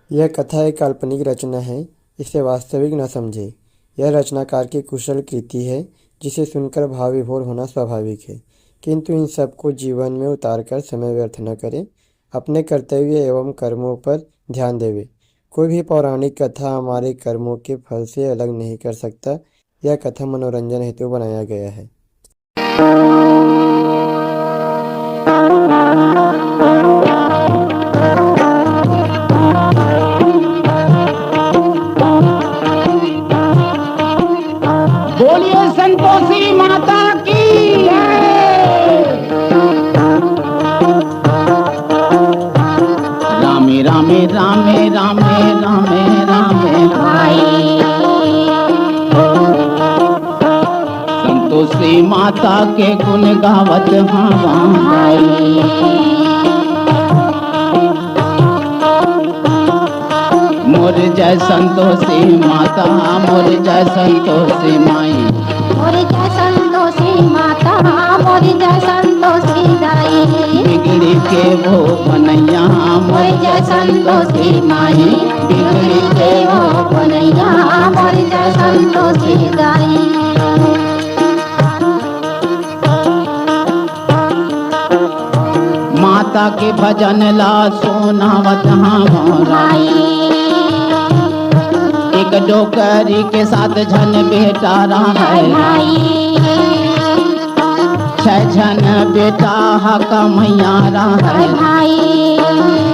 यह कथा एक काल्पनिक रचना है, इसे वास्तविक न समझे। यह रचनाकार की कुशल कृति है, जिसे सुनकर भाव विभोर होना स्वाभाविक है। किंतु इन सबको जीवन में उतारकर समय व्यर्थ न करें, अपने कर्तव्य एवं कर्मों पर ध्यान देवे। कोई भी पौराणिक कथा हमारे कर्मों के फल से अलग नहीं कर सकता। यह कथा मनोरंजन हेतु बनाया गया है। बोलिए संतोषी माता की जय। रामे रामे रामे रामे रामे रामे भाई, संतोषी माता के गुण गावत हवा भाई। मोर जय संतोषी माता, मोर जय संतोषी माई, मोर जय संतोषी माता, मोर जय संतोषी दाई। बिगड़ी के वो बनैया, मोर जय संतोषी माई, बिगड़ी के वो बनैया, मोर जय संतोषी दाई। माता के भजन ला सोनावत हमाराई। एक डोकरी के साथ झन बेटा रहा है, छह झन बेटा हका मैया रहा है।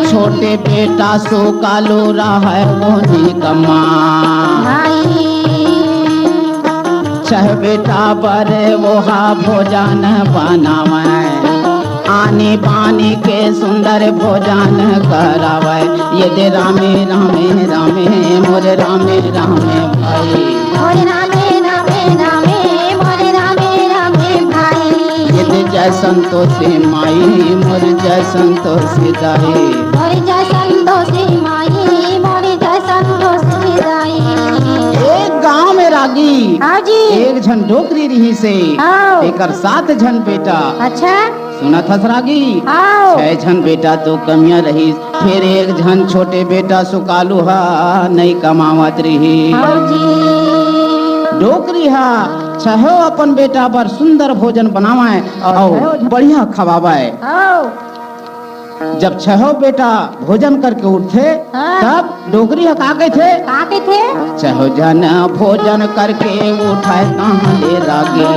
छोटे बेटा सो कालो रहा है वो निकम्मा, छह बेटा बड़े वो हा भोजन बनावे। आने पानी के सुंदर भोजन करावे। ये दे रामे रामे रामे, मोरे रामे रामे भाई, मोर रामे रामे रामे, मोर रामे रामे भाई। ये दे जय संतोषी माई, मोर जय संतोषी दाई। मोर जय संतोषी माई, मोर जय संतोषी दाई। एक गांव में रागी हाँ जी। एक झन डोकरी रही से हाँ। एकर 7 झन बेटा। अच्छा सुना था रागी, हाँ। 6 झन बेटा तो कमिया रही। फिर एक झन छोटे बेटा सुकालू हा नहीं कमावत रही। हाँ जी। डोकरी हा छहो अपन बेटा पर सुंदर भोजन बनावे और बढ़िया खवावे। हाँ। जब छहो बेटा भोजन करके उठते हाँ। तब डोकरी हा का कहते, का कहते? छहो जन भोजन करके उठाए कहाँ ले रागी।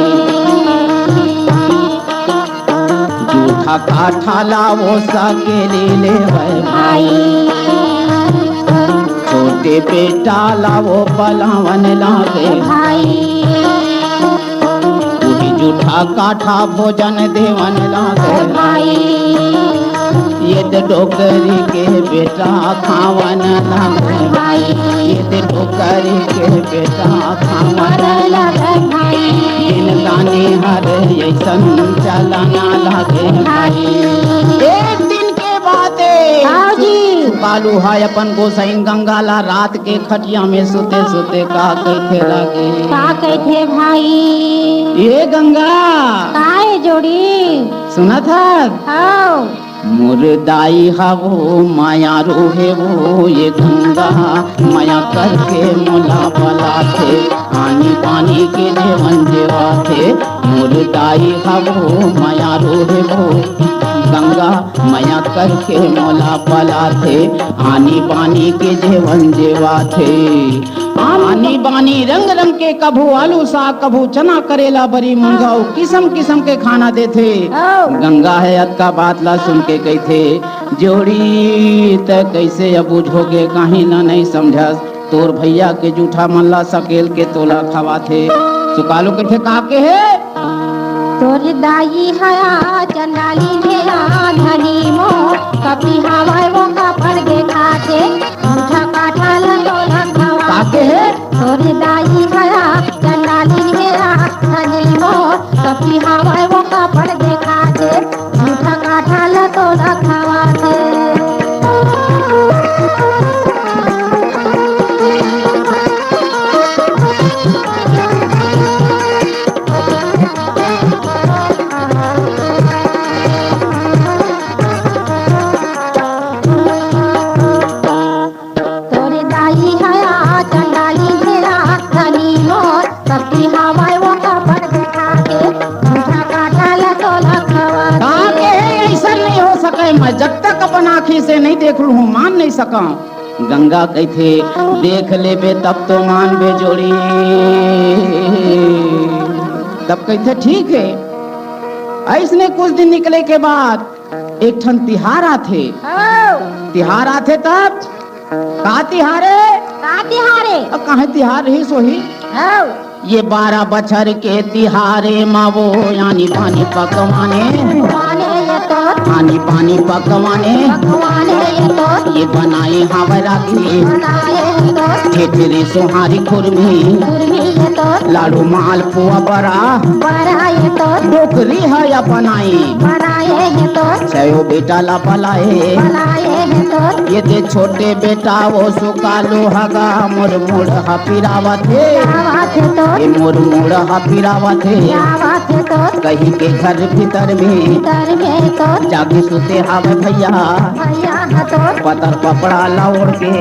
जूठा काठा लावो सकेले ले भाई, छोटे बेटा लावो पलावन लागे भाई। वही जूठा काठा भोजन देवन लागे भाई। ये तो डोकरी के बेटा खावन लागे भाई। ये तो डोकरी के बेटा खावन लगे भाई। दिन दानी हर ऐसन चलाना लागे भाई। एक दिन के बाते हाँ जी। कालू है अपन गोसाइन गंगाला रात के खटिया में सोते सोते का कहते लागे, का कहते भाई? ये गंगा काय जोड़ी सुना था हाँ। मुर्दाई हवो माया रोहे वो ये गंगा माया करके मोला बला थे। आनी पानी के देवन देवा थे। मुर्दाई हवो माया रोहे वो गंगा माया करके मोला बला थे। आनी पानी के देवन देवा थे। आनी बानी रंग रंग के कभू आलू साग कभू चना करेला बरी मुंगाओ किस्म किस्म के खाना देथे। गंगा है अत का बात ला सुन के कही थे, जोड़ी त कैसे अब बुझोगे कहीं ना नहीं समझा। तोर भैया के जूठा मल्ला सकेल के तोला खवा थे। सुकालो के थे काके है तोर दाई हया चंडाली मेरा धनी मो कभी हवाए वो का पड़ गे खाते मुठा काठा लगो लगवा काके है तोर दाई हया चंडाली मेरा धनी मो कभी हवाए वो का पड़ गे खाते मुठा काठा लगो लगवा देख लू मान नहीं सका। गंगा कहते देख लेबे तब तो मान बे जोड़ी। तब कहते ठीक है। ऐसने कुछ दिन निकले के बाद एक ठन तिहार आथे। तिहार आथे तब का तिहारे का तिहारे अब कहे तिहार रही सोही ये 12 बछर के तिहारे मावो यानी पानी पकवाने पानी पकवाने ये बनाए हावरा की ठेठरी सोहारी खुरमी लाडू माल पुआ बड़ा डोकरी है या बनाई छयो बेटा ला पलाए ये दे छोटे बेटा वो सुकालो हगा मोर मोड़ हा पिरावत है ये मोर मोड़ हा पिरावत है कहीं के घर भीतर में जाके सुते हावे भैया पतर कपड़ा ला ओढ़ के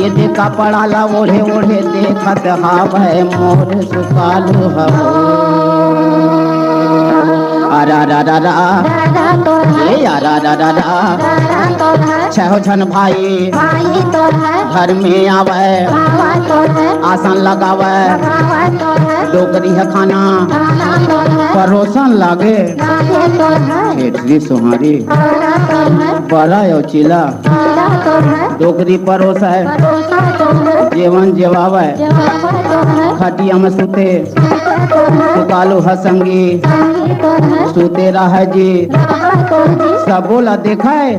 ये दे कपड़ा ला ओढ़े ओढ़े देखत हावे मोर सुकालो हवो आरा रा रा रा ये आरा रा रा रा छह जन भाई घर में आवे आसन लगावे डोकरी है खाना परोसन लागे ठेठरी सोहारी बड़ा यो चिला डोकरी परोस है जेवन जेवावे खटिया में सुते सुकालू हसंगी सुते रह जी सब बोला देखा है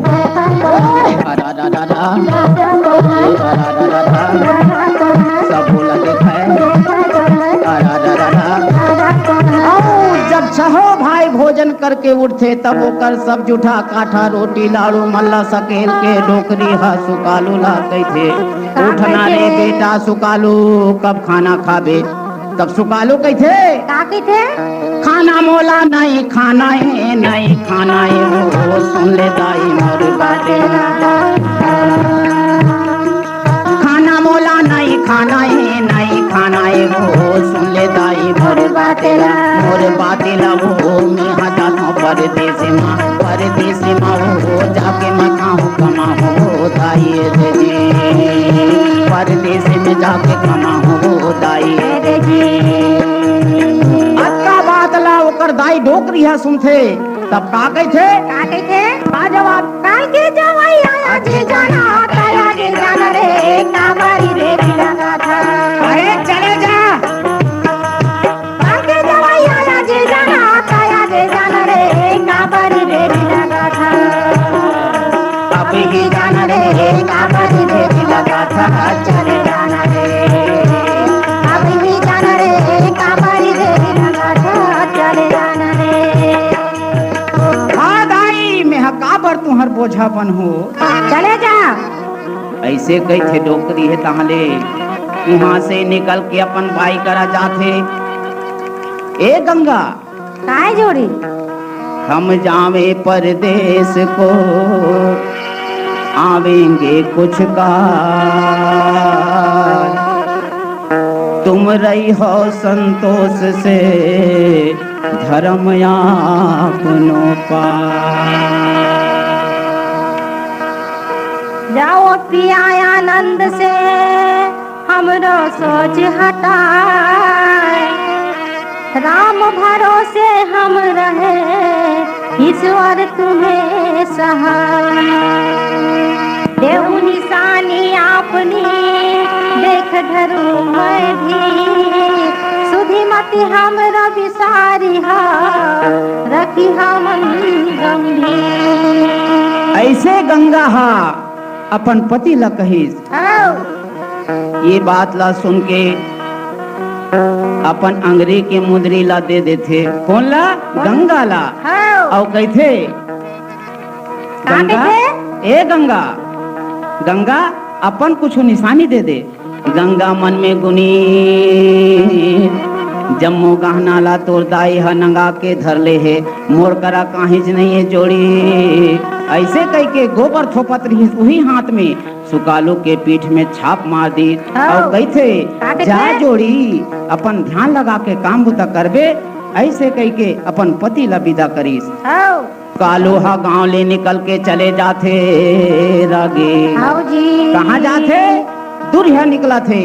सब बोला देखा है जब छहो भाई भोजन करके उठते तब वो कर सब जूठा काठा रोटी लाड़ू मल्ला सकेल के डोकरी हा सुकालू ला कहते उठना रे बेटा सुकालू कब खाना खाबे तब सुकालू कहते खाना मोला नहीं खाना है नहीं खाना है वो सुन ले दाई मोर बाटे खाना मोला नहीं खाना है नहीं खाना है वो सुन ले दाई मोर बाटेला वो मैं हजाता परदेश माँ वो जाके मैं खाऊं कमाऊं दाई परदेश में जाके कमाऊं दाई ओकर दाई डोकरी है सुनथे तब का कहथे का जवाब काल के जवाई आया जे जाना ताया जे जाना रे काबारी रे लगा था अरे चले जा काल के जवाई आया जे जाना ताया जे जाना रे काबारी रे लगा था अब ही जाना रे काबारी रे लगा था चले जाना रे अब ही जाना रे काबारी रे लगा था काबर तुहर बोझापन हो चले जा ऐसे कही थे डोकरी है ताहले वहां से निकल के अपन भाई करा जाते ए गंगा काय जोड़ी हम जावे परदेश को आवेंगे कुछ का तुम रही हो संतोष से धर्म आपनों का जाओ पिया आनंद से हमरो सोच हटाए राम भरोसे हम रहे ईश्वर तुम्हें सहाय देव निशानी आपनी देख धरू मैं भी सुधी मति हमरा विसारी हा रखी हम गंभीर ऐसे गंगा हा अपन पति ला कहिस ये बात ला सुन के अपन अंगरी के मुद्री ला दे देथे कौन ला गंगा ला और कहथे गंगा ए गंगा गंगा अपन कुछ निशानी दे दे गंगा मन में गुनी जम्मू गहना ला तोर दाई ह नंगा के धर ले है मोर करा काहिज नहीं है जोड़ी ऐसे कह के गोबर थोपत रही वही हाथ में सुकालू के पीठ में छाप मार दी और कहते जा जोड़ी अपन ध्यान लगा के काम बुता करबे ऐसे कह के अपन पति ला विदा करीस सुकालो हा गांव ले निकल के चले जाते रागे। आओ जी। कहाँ जाते? दुरिया निकला थे।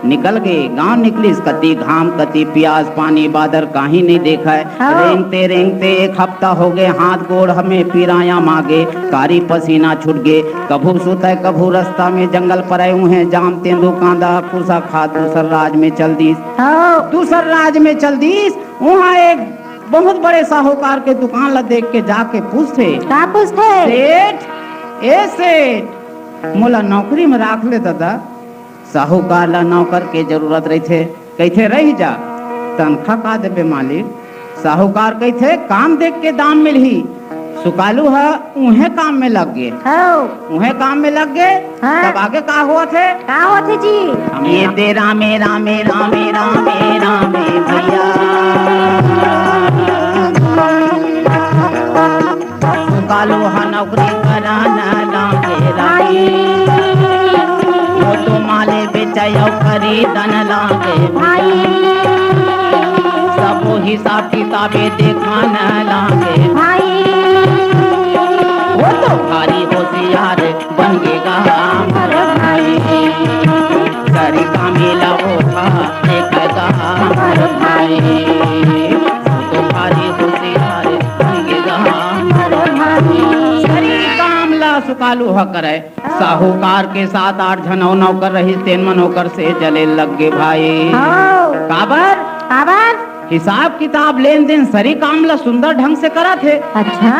निकल गए, गांव निकलिस, कति घाम कति प्यास, पानी बादर कहीं नहीं देखा है। हाँ। रेंगते रेंगते 1 हफ्ता हो गए, हाथ गोड़ हमें पीराया मांगे, कारी पसीना छूट गए। कभू सुत है कभू रास्ता में जंगल पर आए हुए हैं, जाम तेंदु कांदा कुसा खा दूसर राज में चल दीस। आओ। दूसर राज में चल दीस, वहाँ एक बहुत बड़े साहूकार के दुकान ला देख के जाके पूछते, का पूछते? सेठ ए सेठ मोला नौकरी में राख ले दादा। साहूकार ला नौकर के जरूरत रही थे, कहते रह जा, तनखा का देबे मालिक? साहूकार कहते काम देख के दाम मिलही। सुकालू है उन्हें काम में लग गए। आओ। उन्हें काम में लग गए। हाँ। तब आगे का हुआ थे? का होते जी? ये ते रामे रामे रामे रामे रामे भैया, सुकालू हा नौकरी कराना लागे रागे, वो तो माले बेचायो खरीदन लागे भाई, सब हिसाब किताबे देखान लागे भाई। वो तो भारी होशियार बन गेगा अरे भाई। सारी कामिला वो था देखेगा अरे भाई। वो तो भारी होशियार बन गेगा अरे भाई। सारी कामला सुकालू ह करे। साहूकार के 7-8 जनौ नौकर रही, 3 नौकर से जले लग गे भाई। आओ। काबर काबर? हिसाब किताब लेन देन सरी कामला सुंदर ढंग से करा थे। अच्छा।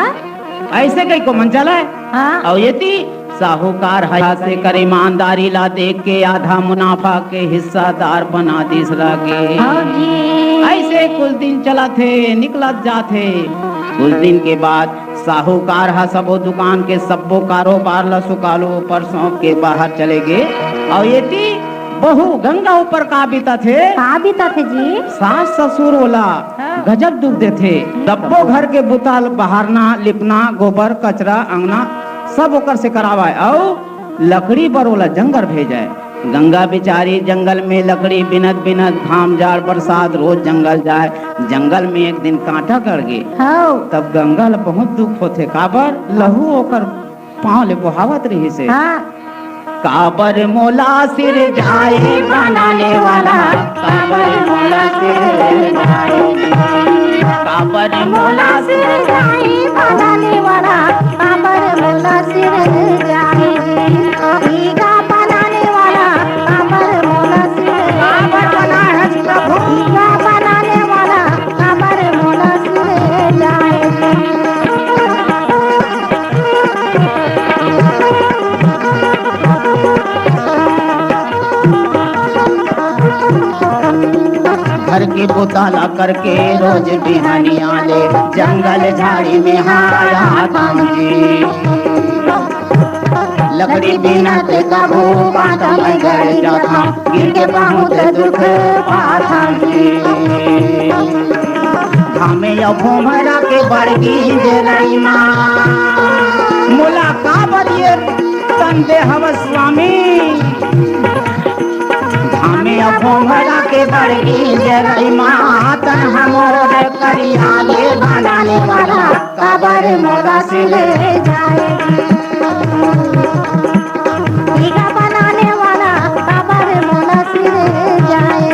ऐसे कई को मन चला है। हाँ। और ये थी साहूकार हया से कर ईमानदारी ला देख के आधा मुनाफा के हिस्सादार बना दिस लागे। आओ जी। ऐसे कुछ दिन चला थे, निकलत जाते। कुछ दिन के बाद साहूकार हा सबो दुकान के सबो कारोबार ला सुकालो परसों के बाहर चले गए। और ये थी बहू गंगा ऊपर का बीता थे। का बीता थे जी? सास ससुर वाला हाँ। गजब दुख दे थे। डब्बो घर के बुताल बहारना लिपना गोबर कचरा अंगना सब ओकर से करावा, और लकड़ी पर वाला जंगल भेजाए। गंगा बेचारी जंगल में लकड़ी बिनत बिनत घाम जाड़ बरसात रोज जंगल जाए। जंगल में एक दिन कांटा कर गए। आओ। तब गंगा ला बहुत दुख होते, काबर लहू ओकर पाँव ले बहावत रही से। हाँ। काबर मोला सिर जाए बनाने वाला, काबर मोला सिर जाए, काबर मोला सिर जाए बनाने वाला, काबर मोला सिर जाए। ईगा बनाने वाला, काबर मोला सिर काबर बना है प्रभु। ईगा बनाने वाला, काबर मोला सिर जाए। घर के बुताला करके रोज बिहानिया ले जंगल झाड़ी में हाया काम जी। लकड़ी बिना ते कबू पाता मैं गड़ जाता, गिर के बहुत दुख पाता जी। धामे या भोमरा के बड़गी जलई माँ, मुलाकात ये संदे हव स्वामी। धामे या भोमरा के बड़गी जलई माँ, तन हमोर करिया ले बनाने वाला, काबर मोरा से ले जाए। ईगा बनाने वाला, काबर मोला सिर जाए।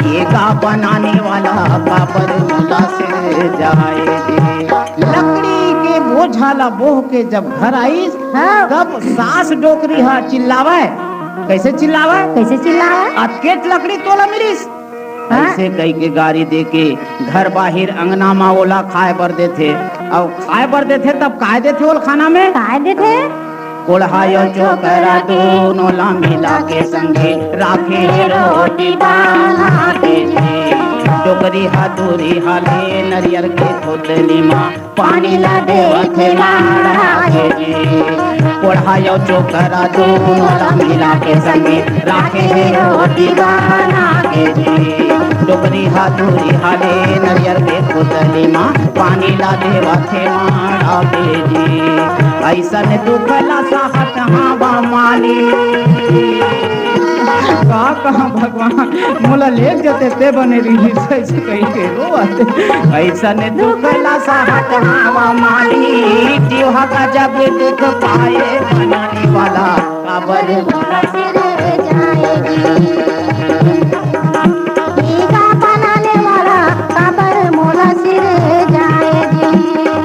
ये का बनाने वाला काबर मोला से जाए। लकड़ी के बोझाला बोह के जब घर आई, हाँ। तब सास डोकरी हा चिल्लावे। कैसे चिल्लावे? कैसे चिल्लाए? अटकेट लकड़ी तोला मिलिस। हाँ। ऐसे कई के गाड़ी दे के घर बाहिर अंगना मा ओला खाए बर देथे। और खाए बर देथे तब काय देथे ओल खाना में? काय देथे? कोल्हायो चोकरा दोनों ला मिला के संगे राखे रोटी बना के जे। टोकरी हाथुरी हाले नरियर के खोतली माँ पानी ला देवथे लाड़ा के जे। कोल्हायो चोकरा दोनों ला मिला के संगे राखे रोटी बना के जे। टोकरी हाथुरी हाले नरियर के खोतली माँ पानी ला देवथे लाड़ा के जे। ऐसन दुख ला साहत हाँ बा माली, का कहाँ भगवान मोला ले जते ते बने रही ऐसे कही के रोवत ऐसा ने दुख ला सहत हवा माली जीवा का जब दुख पाए बनाने वाला काबर मोला सिर जाएगी टीका बनाने वाला काबर मोला सिर जाएगी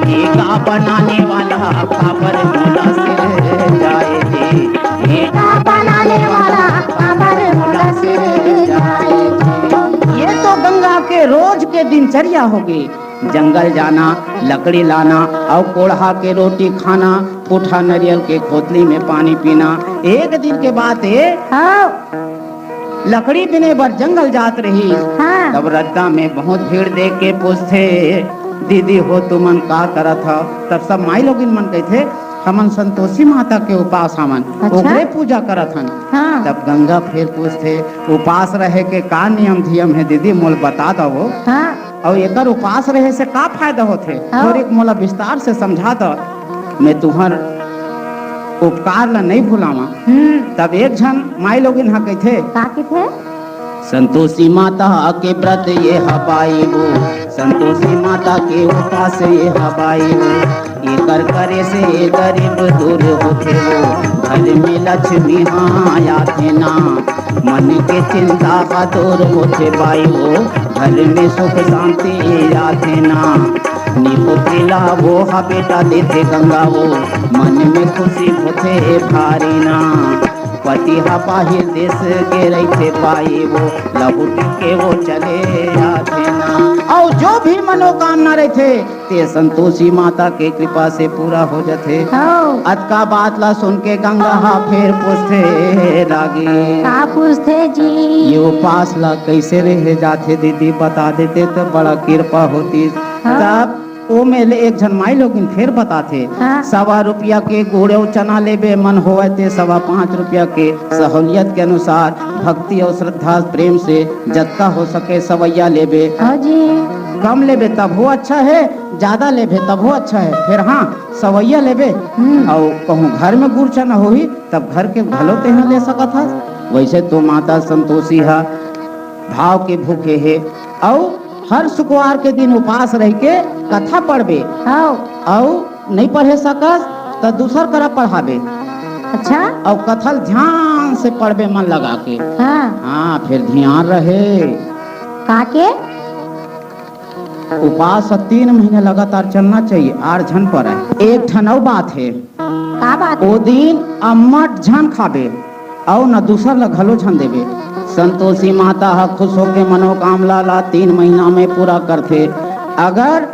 टीका बनाने वाला काबर मोला सिर जाएगी टीका बनाने वाला काबर मोला सिर जाएगी। ये तो गंगा के रोज के दिनचर्या होगी। जंगल जाना, लकड़ी लाना और कोढ़ा के रोटी खाना, पुठा नारियल के खोतली में पानी पीना। एक दिन के बाद हाँ लकड़ी पीने पर जंगल जात रही। हाँ तब रद्दा में बहुत भीड़ देख के पूछते दीदी हो तुमन का करत हो। तब सब माई लोग मन कहते हमन संतोषी माता के उपास हमन अच्छा? ओकरे पूजा करत हन। हाँ तब गंगा फिर पूछते उपास रहे के का नियम धियम है दीदी मोल बता दो। हाँ और एकर उपास रहे से का फायदा होथे हाँ। और एक मोला विस्तार से समझा दो। मैं तुहर उपकार ला नहीं भुलावा। तब एक जन माई लोग इन्हा कहते काकी थे संतोषी माता के व्रत ये हवाई हो, संतोषी माता के उपास ये हवाई हो। ये कर करे से गरीब दूर होते हो, घर में लक्ष्मी हाँ आते ना। मन के चिंता का दूर होते बाई हो, घर में सुख शांति आते ना। निपुत्रिला वो हा बेटा देते गंगा वो, मन में खुशी होते भारी ना। पति हा बाहिर देश के रहते पाई वो, लहुट के वो चले आते ना। और जो भी मनोकामना रहते ते संतोषी माता के कृपा से पूरा हो जाते। हाँ अतका बात ला सुन के गंगा हा फिर पूछते लागे का पूछते जी ये उपास ला कैसे रह जाते दीदी बता देते तो बड़ा कृपा होती। हाँ। तब ओ मेले एक जन माई लोग फिर बताते हाँ। 1.25 रुपया के गुड़ और चना लेबे मन होवे ते 5.25 रुपया के सहूलियत के अनुसार भक्ति और श्रद्धा प्रेम से जत्ता हो सके सवैया लेबे। हाँ जी कम लेबे तब हो अच्छा है, ज्यादा लेबे तब हो अच्छा है। फिर हाँ सवैया लेबे और कहूँ घर में गुड़ चना होही तब घर के भलो ते ले सकत है। वैसे तो माता संतोषी है भाव के भूखे है और हर शुक्रवार के दिन उपास रह के कथा पढ़बे। हाँ और नहीं पढ़े सकस तो दूसर करा पढ़ाबे। अच्छा और कथल ध्यान से पढ़बे मन लगा के। हाँ हाँ फिर ध्यान रहे काके उपास 3 महीने लगातार चलना चाहिए। 8 झन पर है। एक ठनौ बात है का बात ओ दिन अम्मट झन खाबे और न दूसर ला घलो झन देबे। संतोषी माता हा खुश होके मनोकामना ला 3 महीना में पूरा करथे। अगर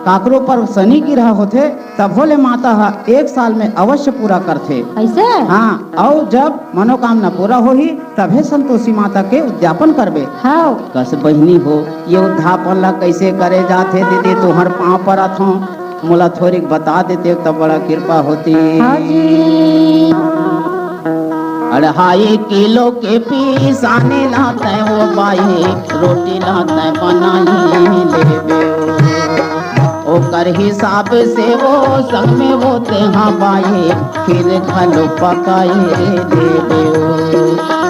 काकरो पर शनि गिरह होथे तब भोले माता हा 1 साल में अवश्य पूरा करथे। ऐसे हाँ और जब मनोकामना पूरा होही तभे संतोषी माता के उद्यापन करबे। हाँ कस बहिनी हो ये उद्यापन ला कैसे करे जाथे दीदी तुहर पाँव पर अथो मोला थोड़ी बता देते तब बड़ा कृपा होती। हाँ जी 2.5 किलो के पीसाने लाते वो बाई रोटी लाते बनाई लेबे। ओकर हिसाब से वो संग में वो तेहा बाई फिर घलो पकाए देबे।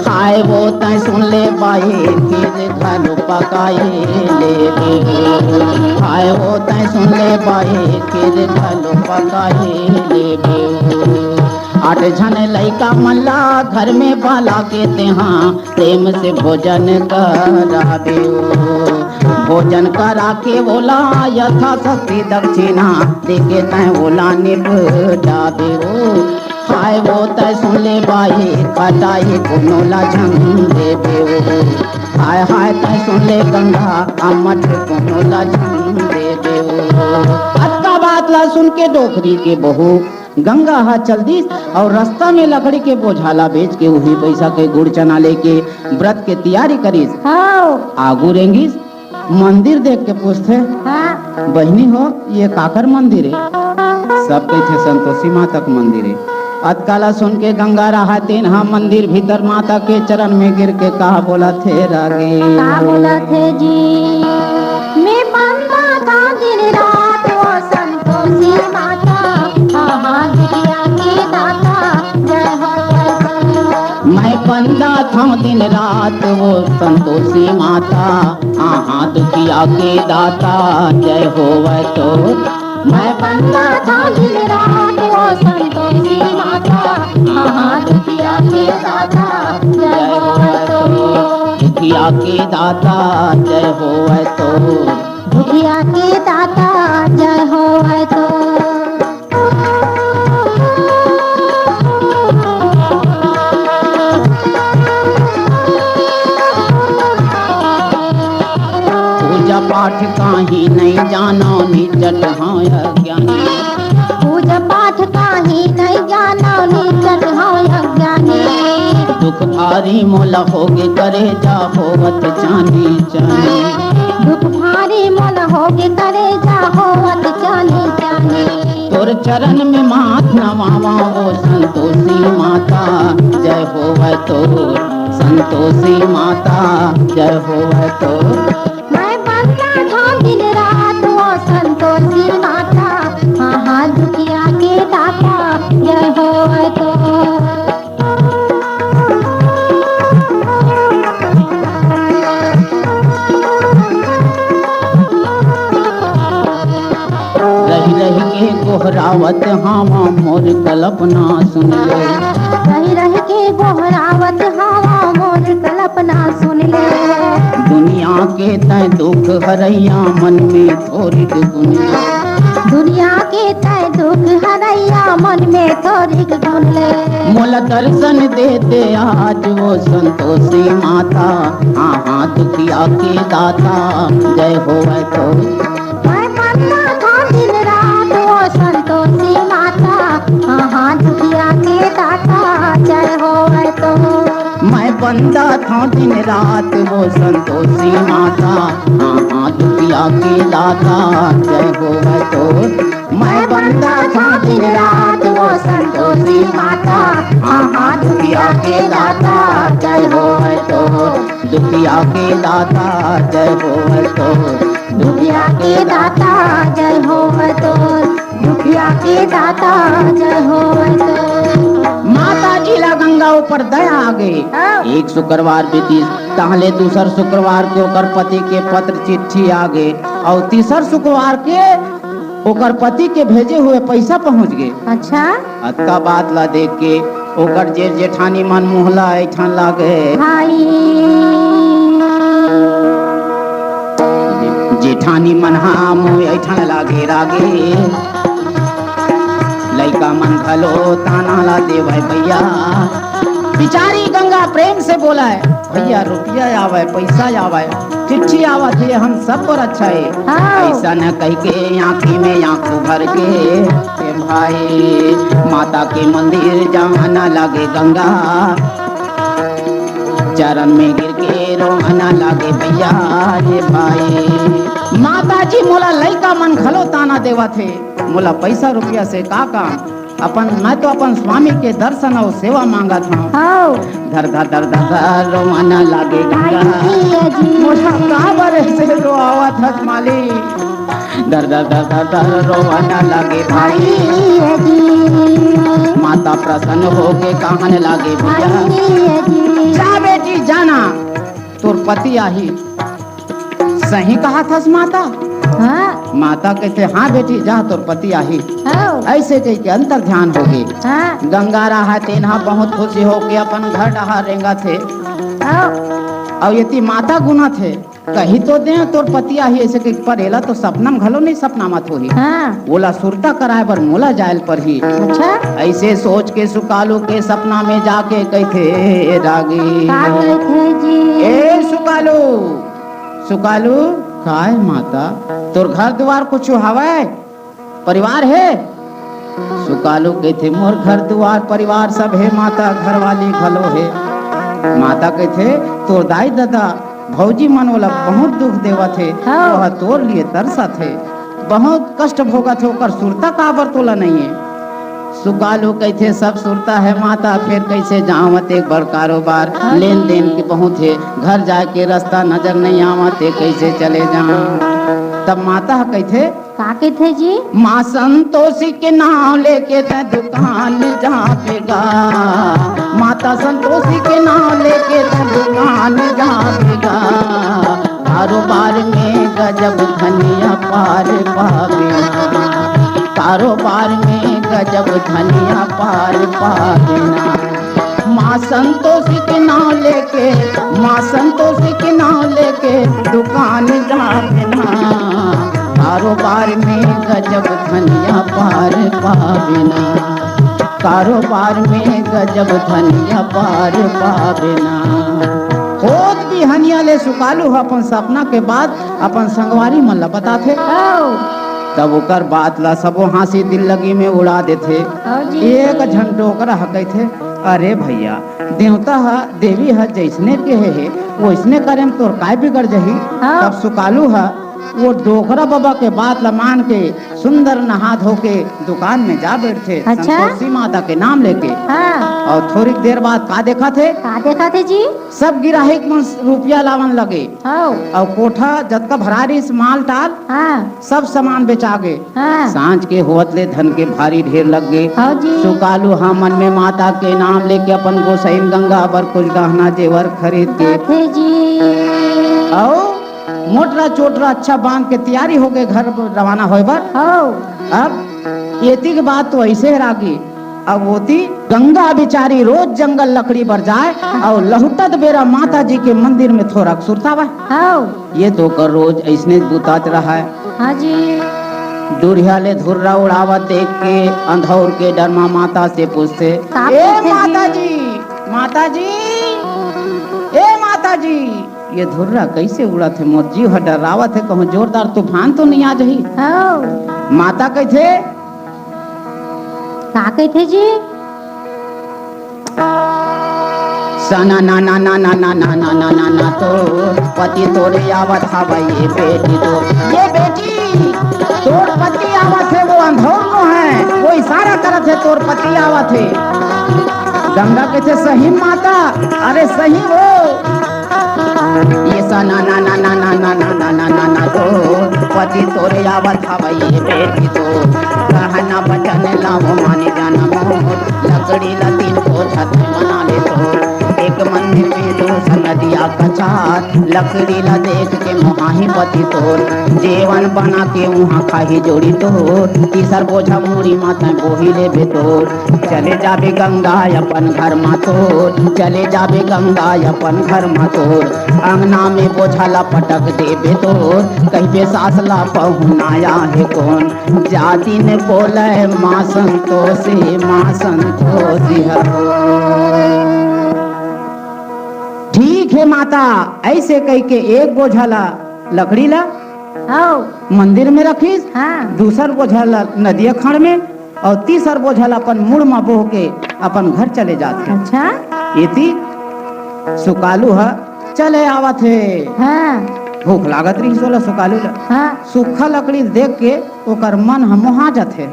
खाए वो तय सुन ले बाई फिर घलो पकाए लेबे। खाए वो तय सुन ले बाई फिर घलो पकाए लेबे। 8 झन लइका मल्ला घर में बाला के तेहाँ प्रेम से भोजन कराबे। भोजन करा के बोला यथा शक्ति दक्षिणा देके तय बोला निपटाबे। खाए वो तय सुन ले बाई कटाई कोनो ला झंग देबे। हाय हाय तय सुन ले गंगा अमठ कोनो ला झंग देबे। अतका बात ला सुन के डोकरी के बहू गंगा हा चल दी और रास्ता में लकड़ी के बोझाला बेच के वही पैसा के गुड़ चना लेके व्रत के तैयारी करीस। हाँ आगू रेंगीस मंदिर देख के पूछते हाँ बहनी हो ये काकर मंदिर है। सब कहते संतोषी माता का मंदिर है। अतकाला सुन के गंगा रहा तीन हाँ मंदिर भीतर माता के चरण में गिर के कहा बोला थे रागे का बोला थे जी मैं बंदा था दिन रात वो संतोषी माता हाँ दिया की दाता जय हो मैं बंदा था दिन रात वो संतोषी माता, हाँ दुखिया के दाता जय होवे तो। मैं बंदा था दिन रात वो संतोषी माता, हाँ दुखिया के दाता जय होवे तो। दुखिया के दाता जय होवे तो। दुखिया के दाता जय होवे तो। पूजा पाठ काहीं नहीं जानो निजट हाँ अज्ञानी। पूजा पाठ काहीं नहीं जानो निजट हाँ अज्ञानी। दुख भारी मोला होगे करे जा होवत जानी जानी। दुख भारी मोला होगे करे जा होवत जानी जानी। तोर चरण में माथ नवावा वो संतोषी माता जय होवे तो। संतोषी माता जय होवे तो। मैं बंदा था दिन रात वो संतोषी माता, हाँ दुखिया के दाता जय होवे तो। रही रही के गोहरावत हवा मोर कल्पना सुन ले। रही रही के गोहरावत हवा मोर कल्पना सुन ले। दुनिया के तय दुख हरैया मन में थोड़ी गुन ले। दुनिया के तय दुख हरैया मन में थोड़ी गुन ले। मोला दर्शन दे दे आज वो संतोषी माता, हाँ दुखिया के दाता जय होवे तो। मैं बंदा था दिन रात वो संतोषी माता, हाँ दुखिया के दाता जय होवे तो। मैं बंदा था दिन रात वो संतोषी माता, हाँ दुखिया के दाता जय होवे तो। मैं बंदा था दिन रात वो संतोषी माता, हाँ दुखिया के दाता जय होवे तो। दुखिया के दाता जय होवे तो। दुखिया के दाता जय होवे तो। दुखिया के दाता जय होवे तो। माता जी ला गंगा ऊपर दया आ गई। एक शुक्रवार बीती ताहले दूसर शुक्रवार के ओकर पति के पत्र चिट्ठी आ गए और तीसर शुक्रवार के ओकर पति के भेजे हुए पैसा पहुंच गए। अच्छा अतका बात ला देख के ओकर जेठानी मन मुहला ऐठन लागे। भाई जेठानी मन हाँ मुँह ऐठन लागे रागे। लइका मन घलो ताना ला दे भाई भैया। बिचारी गंगा प्रेम से बोला है भैया रुपया आवे पैसा आवे चिट्ठी आवत है हम सब पर अच्छा है। हाँ। ऐसा न कह के आँखी में आंखों भर के ए भाई माता के मंदिर जाना लागे गंगा। चरण में गिर के रोना लागे भैया रे भाई। माता जी मोला लइका मन खलो ताना देवा थे मोला पैसा रुपया से का काम। मैं तो अपन स्वामी के दर्शन और सेवा मांगा था। हाँ धर धर धर धर धर रोमाना लागे गंगा। जी मोला कहाँ बारे से रोआवा था माली। धर धर धर धर धर रोवाना लागे भाई। माता प्रसन्न होके कहने लागे भैया जा बेटी जाना तोर पति आही। सही कहा था माता। हाँ माता कहते हाँ बेटी जा तोर पति आही। हाँ ऐसे कह के अंतर ध्यान हो गई। हाँ गंगा रहा तेना बहुत खुशी हो के अपन घर डहा रेंगा थे हाँ और यति माता गुना थे कही तो दे तोर पति आही। ऐसे कह परेला तो सपना में घलो नहीं सपना मत होही। हाँ बोला सुरता कराए पर मोला जायल पर ही। अच्छा ऐसे सोच के सुकालू के सपना में जाके कहते रागी का कहते जी ए सुकालू सुकालू काय माता तोर घर द्वार कुछ हवाए परिवार है। सुकालू कहते मोर घर द्वार परिवार सब है माता घर वाली घलो है। माता कहते तोर दाई दादा भौजी मन वाला बहुत दुख देवा थे। हाँ। वह तोर लिए तरसा थे बहुत कष्ट भोगा थे ओकर सुरता काबर तोला नहीं है। सुकालू कहते सब सुरता है माता फिर कैसे जावत एक बड़ कारोबार लेन देन की बहुत है घर जाके रास्ता नजर नहीं आवते कैसे चले जाऊं। तब माता कहते का कहते जी माँ संतोषी के नाम लेके ते दुकान जापेगा। माता संतोषी के नाम लेके ते दुकान जाएगा, कारोबार में गजब धनिया पार पावेना, कारोबार में गजब धनिया पार पावेना। माँ संतोषी के नाम लेके, माँ संतोषी के नाम लेके दुकान जावेना, कारोबार में गजब धनिया पार पावेना, कारोबार में गजब धनिया पार पावेना। होत भी हनिया ले सुकालू अपन सपना के बाद अपन संगवारी मन ला बताथे, तब ओकर बात ला सबो हंसी दिल लगी में उड़ा देथे। एक झंटो ओकरा हकै थे, अरे भैया देवता है देवी है जैसने के है वैसने करे में तोर काय बिगड़ जही। तब सुकालू है वो डोकरा बाबा के बात ला मान के सुंदर नहा धो के दुकान में जा बैठे। अच्छा? संतोषी माता के नाम लेके। और थोड़ी देर बाद का देखा थे जी? सब गिराहिक मन रुपया लावन लगे और कोठा जतका भरारिस माल टाल सब सामान बेचा गए। सांझ के होत ले धन के भारी ढेर लग गए। सुकालू हाँ मन में माता के नाम लेके अपन गोसाइन गंगा पर कुछ गहना जेवर खरीद के और मोटरा चोटरा अच्छा बांध के तैयारी हो गए घर रवाना होए बर। अब एती के बात तो ऐसे रागी, अब होती गंगा बेचारी रोज जंगल लकड़ी बर जाए और लहुटत बेरा माता जी के मंदिर में थोड़ा सुरतावा। ये तो कर रोज ऐसने बुतात रहा है। दूरिया ले धुर्रा उड़ावत देख के अंधौर के डरमा माता से पूछते, ए माता जी, माता जी, ए माता जी, ये धुर्रा कैसे उड़ा थे? मोर जीव ह डरावत है, कहूँ जोरदार तूफान तो नहीं आ जही। माता कहते का कहते जी? सना ना ना ना ना ना ना ना ना ना ना तो पति तोरे आवत हवा, ये बेटी तो, ये बेटी तोर पति आवत है, वो अंधौर को है, वो इशारा करत है तोर पति आवत है। गंगा कहते सही माता, अरे सही हो। ये सना ना ना ना ना ना ना ना ना ना ना तो पति तोरे आवत हवा, ये बेटी तो, कहना बचन लाओ माने जाना मोर, लकड़ी ला तीन को छत बना ले तो, एक मंदिर में दो नदिया कचार, लकड़ी ला देख के मोहाही पति तोर, जेवन बना के वहाँ खाही जोड़ी तोर, तीसर बोझा मूरी माता बोही ले बेतोर, चले जाबे गंगा अपन घर मातोर, चले जाबे गंगा अपन घर मातोर, अंगना में बोझा ला पटक दे बेतोर, कहीं पे सास ला पहुनाया है कौन, जाति ने बोला है माँ संतोषी, माँ संतोषी है। ठीक है माता, ऐसे कह के एक बोझा ला लकड़ी ला मंदिर में रखीस, दूसर बोझा ला नदिया खड़ में और तीसर बोझा ला अपन मुड़ में बोह के अपन घर चले जाते। अच्छा? इति सुकालू है चले आवत है। भूख लागत रही सोला सुकालू ला। सूखा लकड़ी देख के ओकर मन मोहा जाते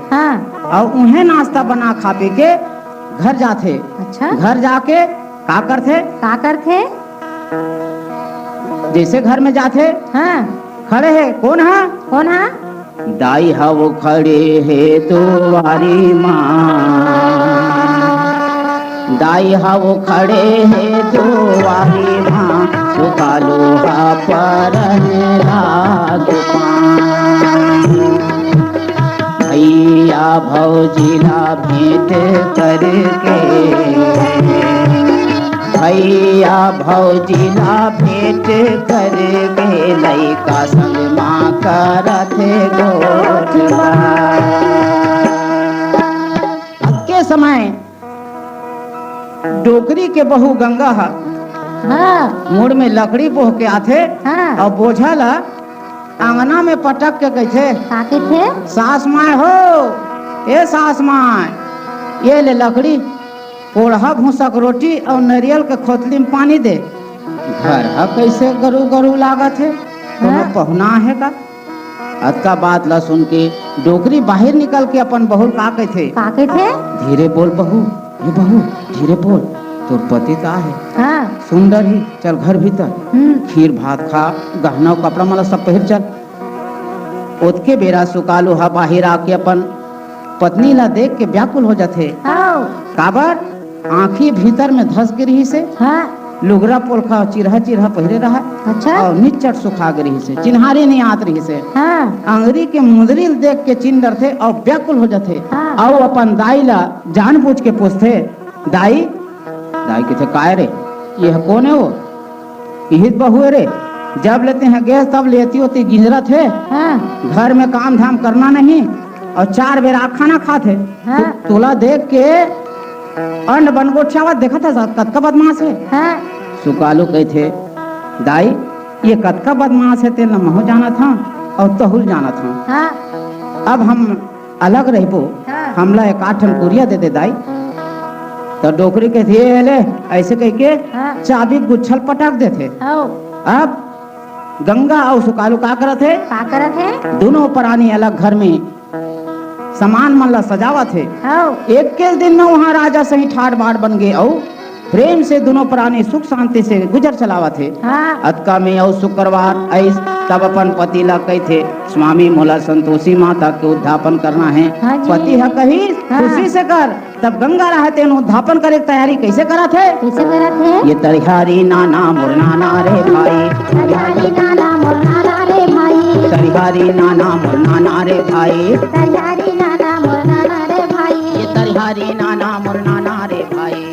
और उन्हें नाश्ता बना खा पी के घर जाते। अच्छा? घर जाके का करथे? जैसे घर में जाते खड़े है, कौन है? दाई हा वो खड़े है तुम्हारी माँ, दाई हा वो खड़े है तुम्हारी माँ, सुकालू हा परने लागू भैया भौजीला भेंट करके, भैया भौजीला भेंट करके, लइका संग माँ करथे गोठवा। अब के समय डोकरी के बहू गंगा हा मुड़ में लकड़ी बोह के आथे और बोझा ला आंगना में पटक के कहते, सास माय हो, ए सास माय, ये ले लकड़ी, कोढ़ा भूसा के रोटी और नारियल के खोतली में पानी दे। घर है कैसे गरू गरू लागत है, कोनो पहुना है का? अतका बात ला सुन के डोकरी बाहर निकल के अपन बहू का कहते, धीरे बोल बहू, ये बहू धीरे बोल, तोर पति का है सुंदर ही, चल घर भीतर खीर भात खा, गहना कपड़ा मला सब पहिर चल। ओतके बेरा सुकालू हा बाहर आके अपन पत्नी ला देख के व्याकुल हो जाते। काबर आँखी भीतर में धस गिरी से लुगरा पोलखा चिरहा चिरहा पहिरे रहा अच्छा और निचट सुखा गई से चिन्हारे नहीं आत रही से हाँ अंगरी के मुंदरी देख के चिन्ह डरथे और व्याकुल हो जाते हाँ। और अपन दाई ला जान पूछ के पूछते दाई दाई कहते काय रे ये कौन है वो यही बहू है रे जब लेते हैं गैस तब लेती होती गिंजरत है हाँ घर में काम धाम करना नहीं और 4 बेर आप खाना खाते हाँ। तोला देख के अन्न बनगोठियावा देखा था कतका बदमाश है हाँ सुकालू कहे थे दाई ये कतका बदमाश है तेल महू जाना था और तहुल जाना था हाँ अब हम अलग रहबो हाँ। हमला एक 8 ठन कुरिया दे दे दाई तो डोकरी के थे ले ऐसे कह के हाँ। चाबी गुच्छल पटक देते आओ अब गंगा और सुकालू का करत है का करत है दोनों प्राणी अलग घर में सामान मन ला सजावत है आओ एक के दिन में वहाँ राजा सही ठाट बाट बन गए और प्रेम से दोनों प्राणी सुख शांति से गुजर चलावत है हाँ अतका में और शुक्रवार ऐस तब अपन पति ला कही थे स्वामी मोला संतोषी माता के उद्धापन करना है हाँ जी। पति है कही हाँ। खुशी से कर तब गंगा रहते उद्धापन करे की तैयारी कैसे करा थे कैसे करत है ये तरिहारी नाना मुरनाना रे भाई तैयारी नाना मोरनाना रे भाई तरिहारी नाना मुरनाना रे भाई तैयारी नाना मोरनाना रे भाई ये तरिहारी नाना मुरनाना रे भाई